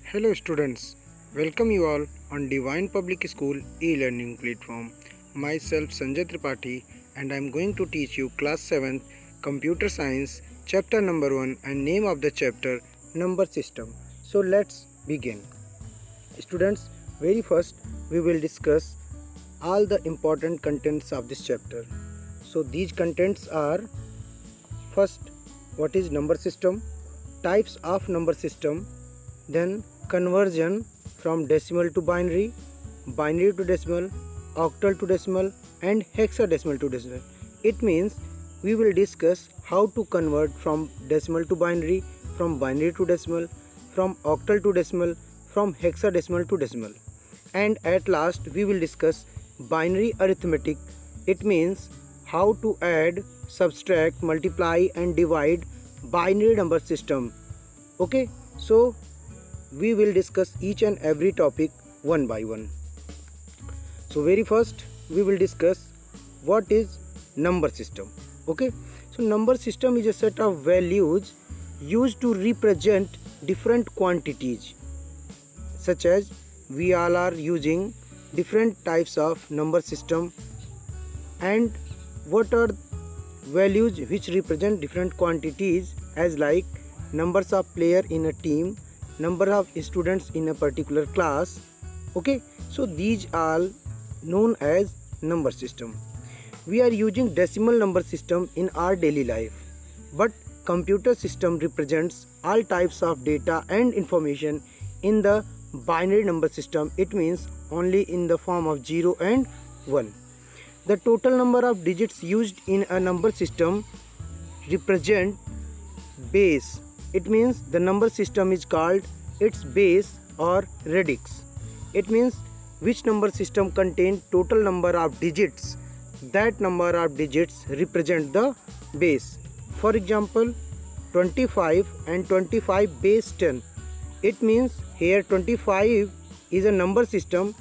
Hello students, welcome you all on Divine Public School e-learning platform. Myself Sanjay Tripathi and I am going to teach you class 7th computer science chapter number 1 and name of the chapter number system. So let's begin. Students, very first we will discuss all the important contents of this chapter. So these contents are: first, what is number system, types of number system, then conversion from decimal to binary, binary to decimal, octal to decimal and hexadecimal to decimal. It means we will discuss how to convert from decimal to binary, from binary to decimal, from octal to decimal, from hexadecimal to decimal. And at last we will discuss binary arithmetic. It means how to add, subtract, multiply and divide binary number system. Okay, so we will discuss each and every topic one by one. So very first we will discuss what is number system. Okay, so number system is a set of values used to represent different quantities, such as we all are using different types of number system. And what are values which represent different quantities, as like numbers of player in a team, number of students in a particular class. Okay, so these are known as number system. We are using decimal number system in our daily life, but computer system represents all types of data and information in the binary number system. It means only in the form of 0 and 1. The total number of digits used in a number system represent base. It means the number system is called its base or radix. It means which number system contains total number of digits, that number of digits represent the base. For example, 25 and 25 base 10. It means here 25 is a number system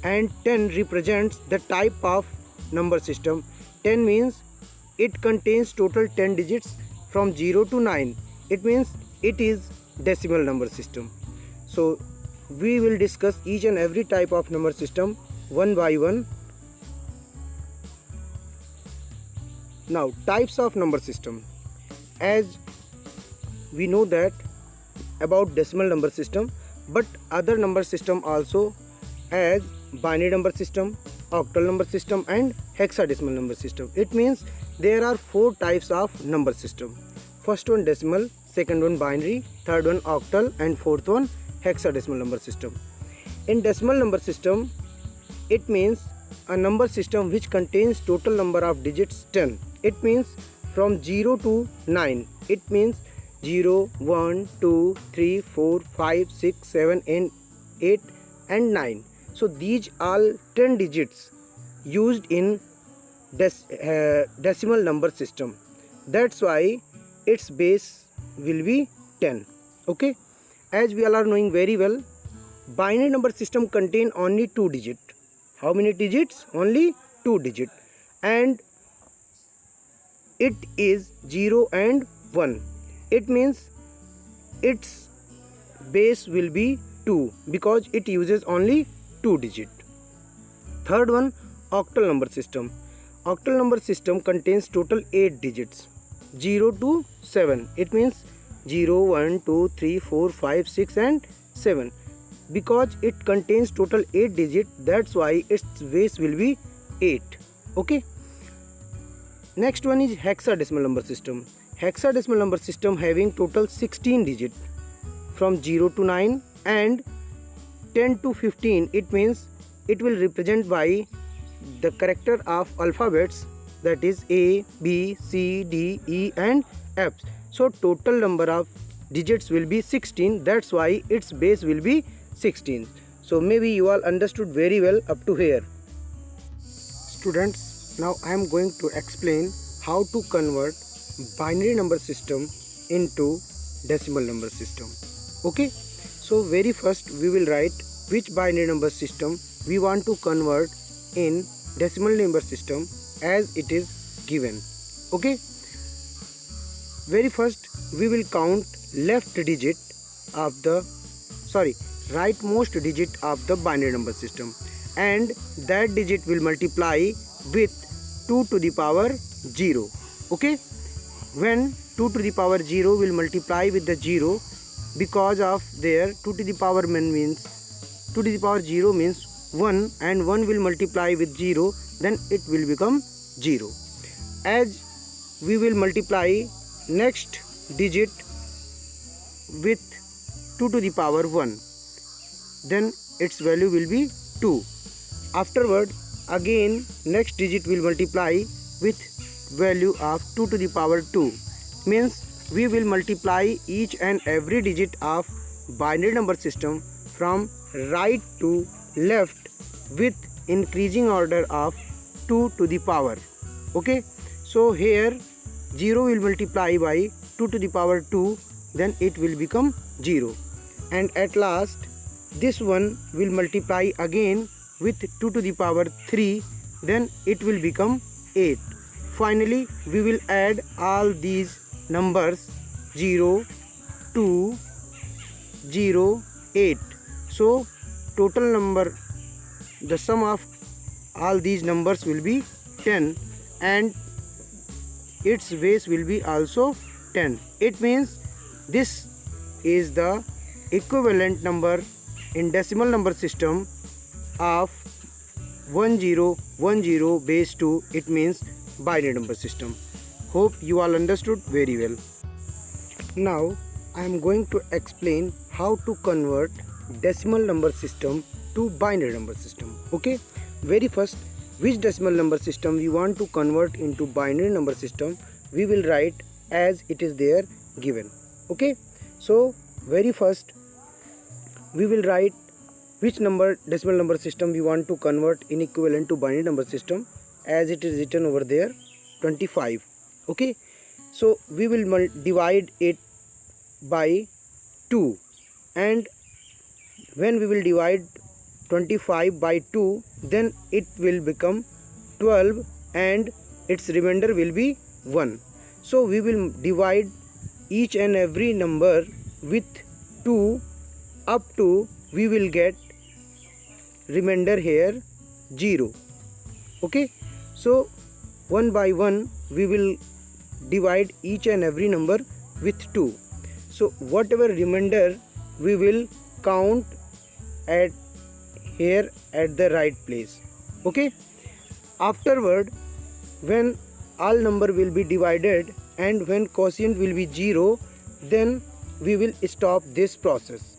and 10 represents the type of number system. 10 means it contains total 10 digits from 0 to 9. It means it is decimal number system. So we will discuss each and every type of number system one by one. Now, types of number system. As we know that about decimal number system, but other number system also, as binary number system, octal number system and hexadecimal number system. It means there are 4 types of number system. First one decimal, second one binary, third one octal and fourth one hexadecimal number system. In decimal number system, it means a number system which contains total number of digits 10. It means from 0 to 9. It means 0, 1, 2, 3, 4, 5, 6, 7, 8 and 9. So these all 10 digits used in decimal number system. That's why its base will be 10. Okay, as we all are knowing very well, binary number system contain only 2 digits. How many digits? Only 2 digits, and it is 0 and 1. It means its base will be 2 because it uses only 2 digits. Third one, octal number system. Octal number system contains total 8 digits, 0 to 7. It means 0, 1, 2, 3, 4, 5, 6 and 7. Because it contains total 8 digits, that's why its base will be 8. Okay. Next one is hexadecimal number system. Hexadecimal number system having total 16 digits from 0 to 9 and 10 to 15. It means it will represent by the character of alphabets, that is A, B, C, D, E and F. So total number of digits will be 16. That's why its base will be 16. So maybe you all understood very well up to here. Students, now I am going to explain how to convert binary number system into decimal number system. Okay, so very first we will write which binary number system we want to convert in decimal number system as it is given. Okay, very first we will count left digit of the rightmost digit of the binary number system, and that digit will multiply with 2 to the power 0. Okay, when 2 to the power 0 will multiply with the 0, because of their 2 to the power means 2 to the power 0 means 1, and 1 will multiply with 0, then it will become 0. As we will multiply next digit with 2 to the power 1, then its value will be 2. Afterward, again next digit will multiply with value of 2 to the power 2, means we will multiply each and every digit of binary number system from right to left with increasing order of 2 to the power. Okay, so here 0 will multiply by 2 to the power 2, then it will become 0, and at last this one will multiply again with 2 to the power 3, then it will become 8. Finally, we will add all these numbers 0, 2, 0, 8. So total number, the sum of all these numbers will be 10, and its base will be also 10. It means this is the equivalent number in decimal number system of 1010 base 2. It means binary number system. Hope you all understood very well. Now I am going to explain how to convert decimal number system to binary number system. Okay, very first, which decimal number system we want to convert into binary number system, we will write as it is there given. Okay, so very first we will write which decimal number system we want to convert in equivalent to binary number system, as it is written over there 25. Okay, so we will divide it by 2, and when we will divide 25 by 2, then it will become 12 and its remainder will be 1. So we will divide each and every number with 2 up to we will get remainder here 0. Okay, so one by one we will divide each and every number with 2. So whatever remainder we will count at here at the right place. Okay, afterward, when all number will be divided and when quotient will be 0, then we will stop this process.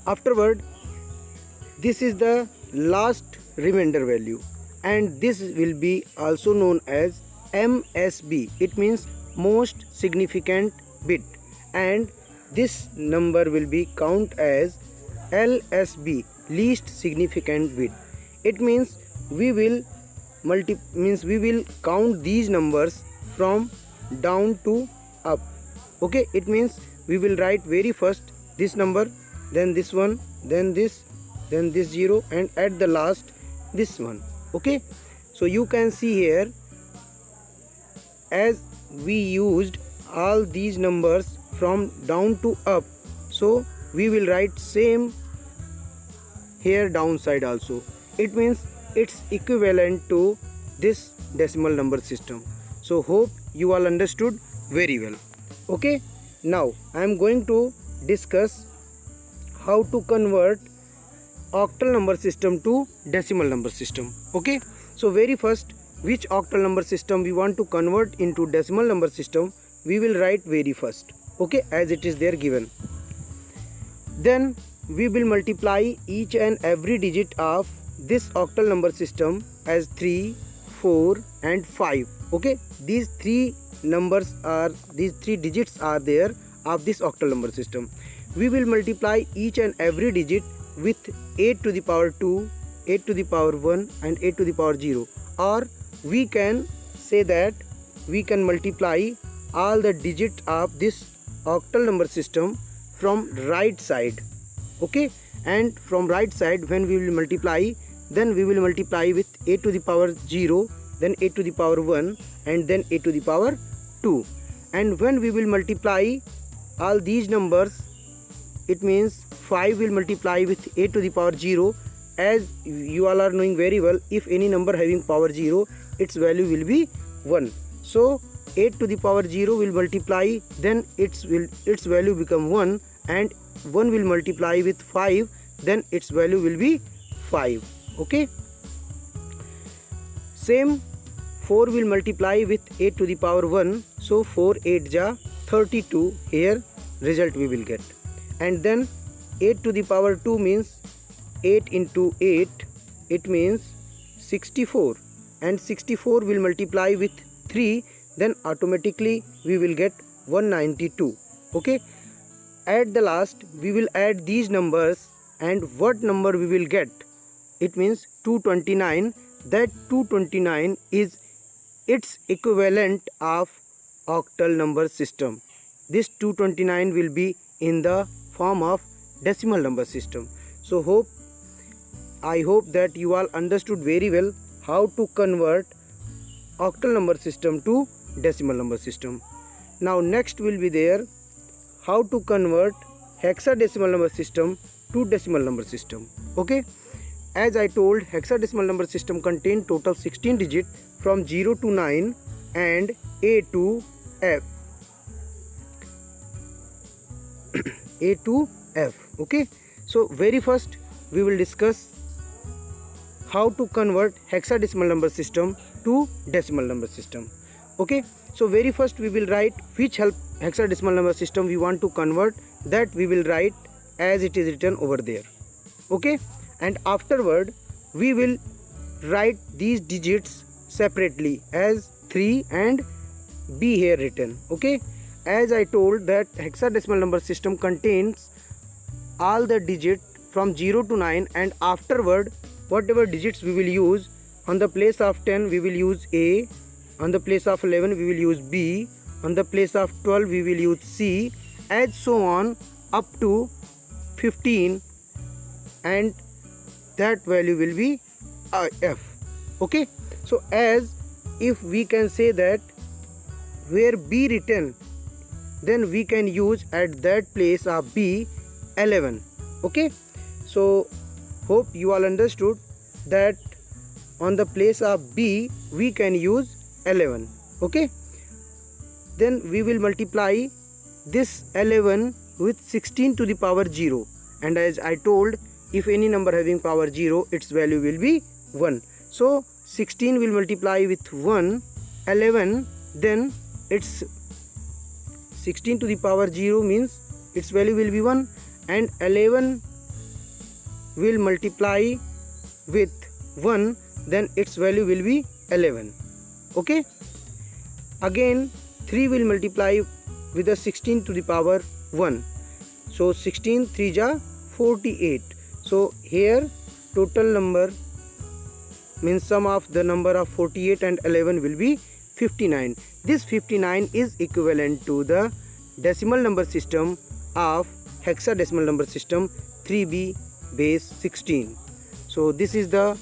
Afterward, this is the last remainder value, and this will be also known as MSB. It means most significant bit, and this number will be count as LSB, least significant bit. It means we will count these numbers from down to up. Okay, it means we will write very first this number, then this one, then this 0, and at the last this one. Okay, so you can see here, as we used all these numbers from down to up, so we will write same here downside also. It means it's equivalent to this decimal number system. So hope you all understood very well. Okay, now I am going to discuss how to convert octal number system to decimal number system. Okay, so very first, which octal number system we want to convert into decimal number system, we will write very first. Okay, as it is there given. Then we will multiply each and every digit of this octal number system as 3, 4 and 5. Okay, these three digits are there of this octal number system. We will multiply each and every digit with 8 to the power 2, 8 to the power 1 and 8 to the power 0, or we can say that we can multiply all the digits of this octal number system from right side. Okay, and from right side when we will multiply, then we will multiply with 8 to the power 0, then 8 to the power 1 and then 8 to the power 2. And when we will multiply all these numbers it means 5 will multiply with 8 to the power 0. As you all are knowing very well, if any number having power 0, its value will be 1. So 8 to the power 0 will multiply, then its value become 1, and 1 will multiply with 5, then its value will be 5. Okay. Same, 4 will multiply with 8 to the power 1, so 4 8 ja 32, here result we will get. And then 8 to the power 2 means 8 into 8, it means 64, and 64 will multiply with 3, then automatically we will get 192. Okay. At the last we will add these numbers, and what number we will get? It means 229. That 229 is its equivalent of octal number system. This 229 will be in the form of decimal number system. So I hope that you all understood very well how to convert octal number system to decimal number system. Now next will be there how to convert hexadecimal number system to decimal number system. Okay. As I told, hexadecimal number system contain total 16 digits from 0 to 9 and A to F. A to F. Okay. So very first we will discuss how to convert hexadecimal number system to decimal number system. Okay. So very first we will write which hexadecimal number system we want to convert, that we will write as it is written over there. Okay. And afterward we will write these digits separately as 3 and B here written. Okay. As I told that hexadecimal number system contains all the digits from 0 to 9, and afterward whatever digits we will use, on the place of 10 we will use A, on the place of 11 we will use B, on the place of 12 we will use C, and so on up to 15, and that value will be F. Okay. So as if we can say that where B written, then we can use at that place of B 11. Okay. So hope you all understood that on the place of B we can use 11. Okay. Then we will multiply this 11 with 16 to the power 0, and as I told, if any number having power 0, its value will be 1. So 16 will multiply with 1, 11, then its 16 to the power 0 means its value will be 1, and 11 will multiply with 1, then its value will be 11. Okay. Again 3 will multiply with the 16 to the power 1, so 16 3 ja 48. So here total number means sum of the number of 48 and 11 will be 59. This 59 is equivalent to the decimal number system of hexadecimal number system 3b base 16. So this is the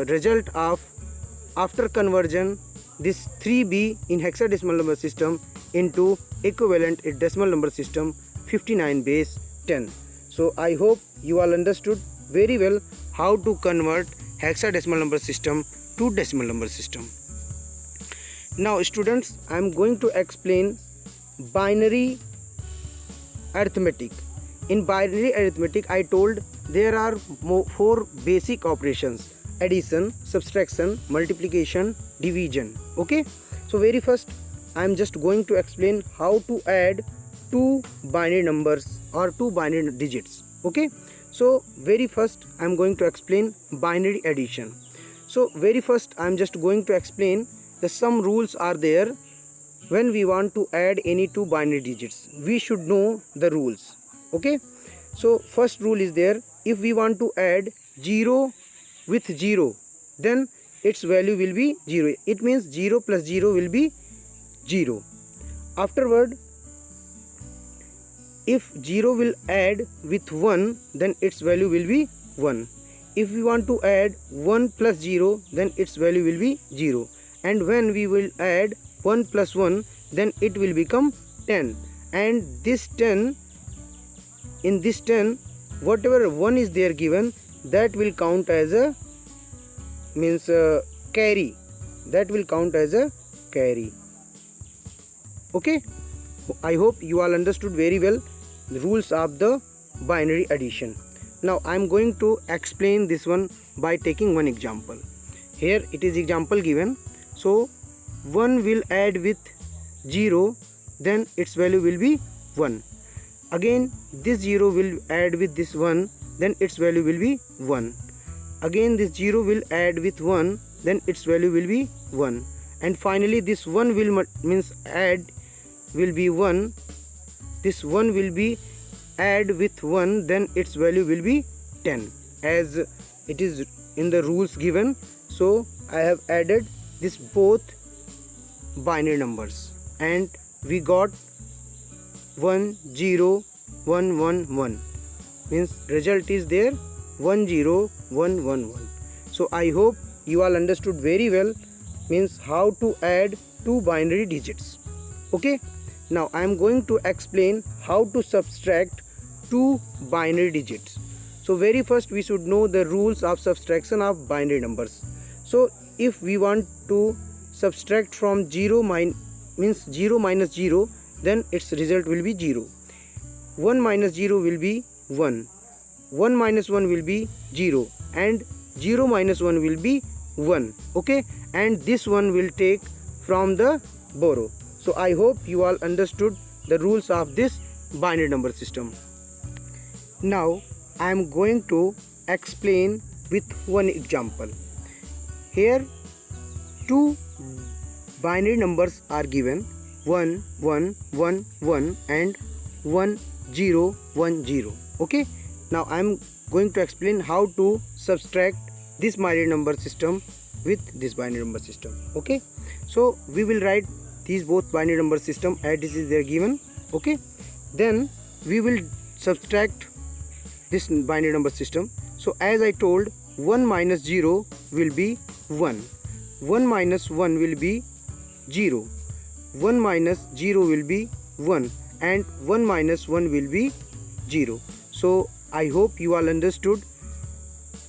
result of after conversion this 3b in hexadecimal number system into equivalent decimal number system 59 base 10. So I hope you all understood very well how to convert hexadecimal number system to decimal number system. Now students, I am going to explain binary arithmetic. In binary arithmetic I told there are 4 basic operations: addition, subtraction, multiplication, division. Okay. So very first I am just going to explain how to add two binary numbers or two binary digits. Okay. So very first I am going to explain binary addition. So very first I am just going to explain the some rules are there when we want to add any two binary digits. We should know the rules. Okay. So first rule is there: if we want to add 0 with 0, then its value will be 0. It means 0 plus 0 will be 0. Afterward, if 0 will add with 1, then its value will be 1. If we want to add 1 plus 0, then its value will be 0. And when we will add 1 plus 1, then it will become 10. And this 10 in this 10, whatever 1 is there given, that will count as a carry. That will count as a carry. Okay, I hope you all understood very well the rules of the binary addition. Now I am going to explain this one by taking one example. Here it is example given. So 1 will add with 0, then its value will be 1. Again this 0 will add with this 1, then its value will be 1. Again this 0 will add with 1, then its value will be 1. And finally this 1 will add will be 1. This 1 will be add with 1, then its value will be 10, as it is in the rules given. So I have added this both binary numbers and we got 1 0 1 1 1, means result is there 1 0 1 1 1. So I hope you all understood very well, means how to add two binary digits. Okay, now I am going to explain how to subtract two binary digits. So very first we should know the rules of subtraction of binary numbers. So if we want to subtract from 0 minus 0, then its result will be 0. 1 minus 0 will be 1. 1 minus 1 will be 0, and 0 minus 1 will be 1. Okay, and this one will take from the borrow. So I hope you all understood the rules of this binary number system. Now I am going to explain with one example. Here two binary numbers are given, 1 1 1 1 and 1 0 1 0. Okay, now I am going to explain how to subtract this binary number system with this binary number system. Okay, so we will write these both binary number system as this is there given. Okay, then we will subtract this binary number system. So as I told, 1 minus 0 will be 1. 1 minus 1 will be 0. 1 minus 0 will be 1, and 1 minus 1 will be 0. So I hope you all understood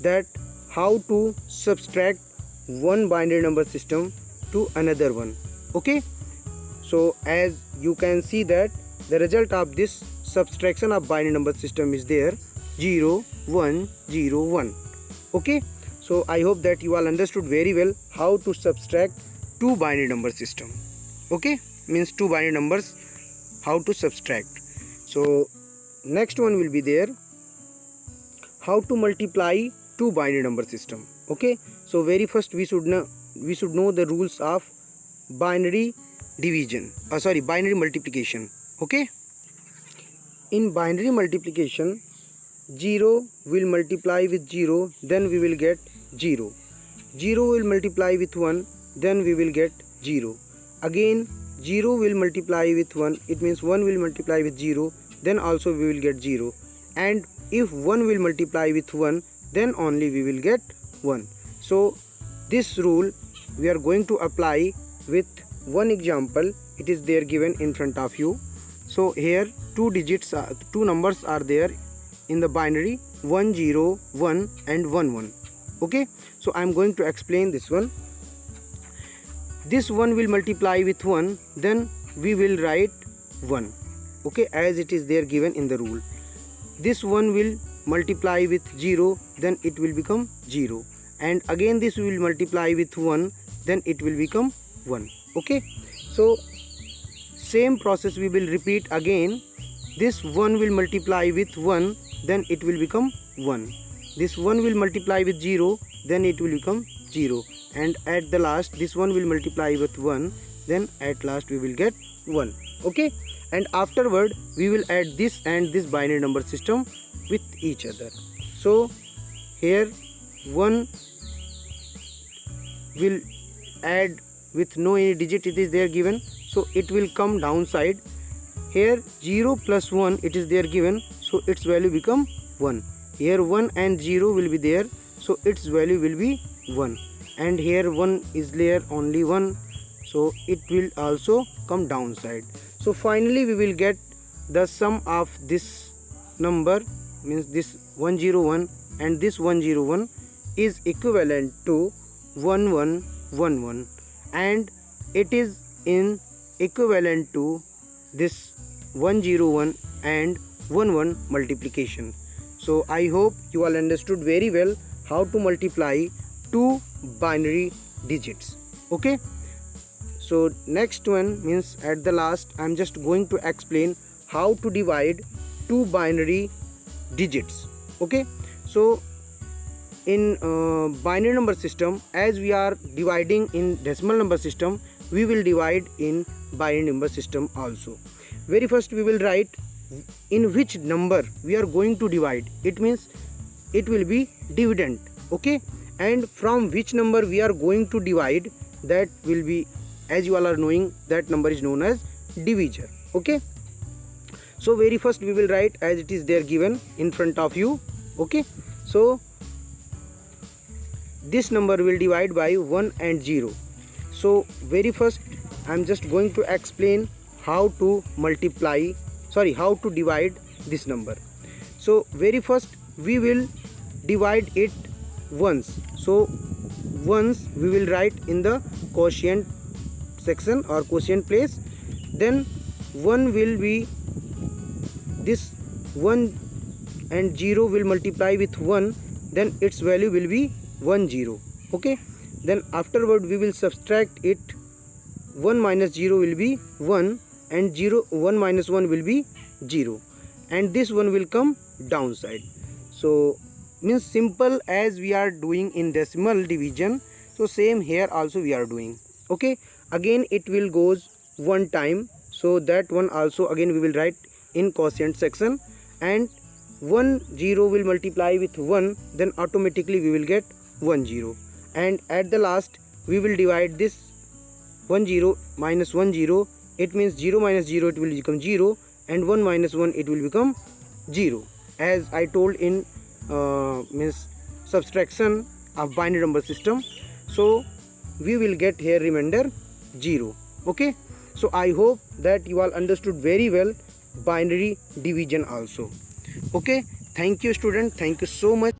that how to subtract one binary number system to another one. Okay, so as you can see that the result of this subtraction of binary number system is there 0 1 0 1. Okay, so I hope that you all understood very well how to subtract two binary number system. Okay, means two binary numbers, how to subtract. So next one will be there, how to multiply two binary number system. Okay, so very first we should know the rules of binary division, binary multiplication. Okay, in binary multiplication, 0 will multiply with 0, then we will get 0. 0 will multiply with 1, then we will get 0. Again 0 will multiply with 1, it means 1 will multiply with 0, then also we will get 0. And if 1 will multiply with 1, then only we will get 1. So this rule we are going to apply with one example. It is there given in front of you. So here two numbers are there in the binary, 1 0 1 and 1 1. Okay, so I am going to explain this one. This 1 will multiply with 1, then we will write 1. Okay, as it is there given in the rule. This 1 will multiply with 0, then it will become 0, and again this will multiply with 1, then it will become 1. Okay, so same process we will repeat again. This 1 will multiply with 1, then it will become 1. This 1 will multiply with 0, then it will become 0, and at the last this 1 will multiply with 1, then at last we will get 1. Okay, and afterward we will add this and this binary number system with each other. So here 1 will add with no any digit, it is there given, so it will come downside. Here 0 plus 1 it is there given, so its value become 1. Here 1 and 0 will be there, so its value will be 1, and here 1 is there only 1, so it will also come downside. So finally we will get the sum of this number means this 101 and this 101 is equivalent to 1111, and it is in equivalent to this 101 and 11 multiplication. So I hope you all understood very well how to multiply two binary digits. Okay, so next one means at the last I'm just going to explain how to divide two binary digits. Okay, so in binary number system, as we are dividing in decimal number system, we will divide in binary number system also. Very first we will write in which number we are going to divide. It means it will be dividend. Okay, and from which number we are going to divide, that will be, as you all are knowing, that number is known as divisor. Okay, so very first we will write as it is there given in front of you. Okay, so this number will divide by 1 and 0. So very first I am just going to explain how to how to divide this number. So very first we will divide it once. So once we will write in the quotient section or quotient place, then 1 will be, this 1 and 0 will multiply with 1, then its value will be 10. Okay, then afterward we will subtract it. 1 minus 0 will be 1, and 1 minus 1 will be 0, and this one will come downside. So means simple as we are doing in decimal division, so same here also we are doing. Okay, again it will goes one time, so that one also again we will write in quotient section, and 1 0 will multiply with 1, then automatically we will get 1 0, and at the last we will divide this 1 0 minus 1 0. It means 0 minus 0 it will become 0, and 1 minus 1 it will become 0, as I told in means subtraction of binary number system. So we will get here remainder 0. Okay, so I hope that you all understood very well binary division also. Okay, thank you student, thank you so much.